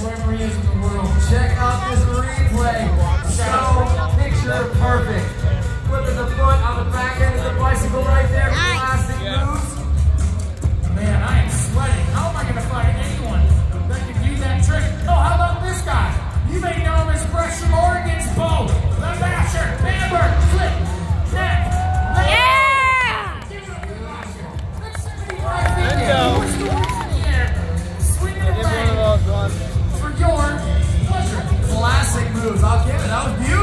wherever he is in the world. Check out this replay. So picture perfect. Flipping the foot on the back end of the bicycle right there. Classic moves. Man, I am sweating. How am I going to find anyone that can do that trick? Oh, how about this guy? You may know him as Fresh from Oregon's Bo, the Masher, Hammer, Flip, Neck, Yeah! Give it up for the Masher. That's 75 feet there. Push the wheels in the air. Swing it around for your pleasure. Classic moves. I'll give it. That was beautiful.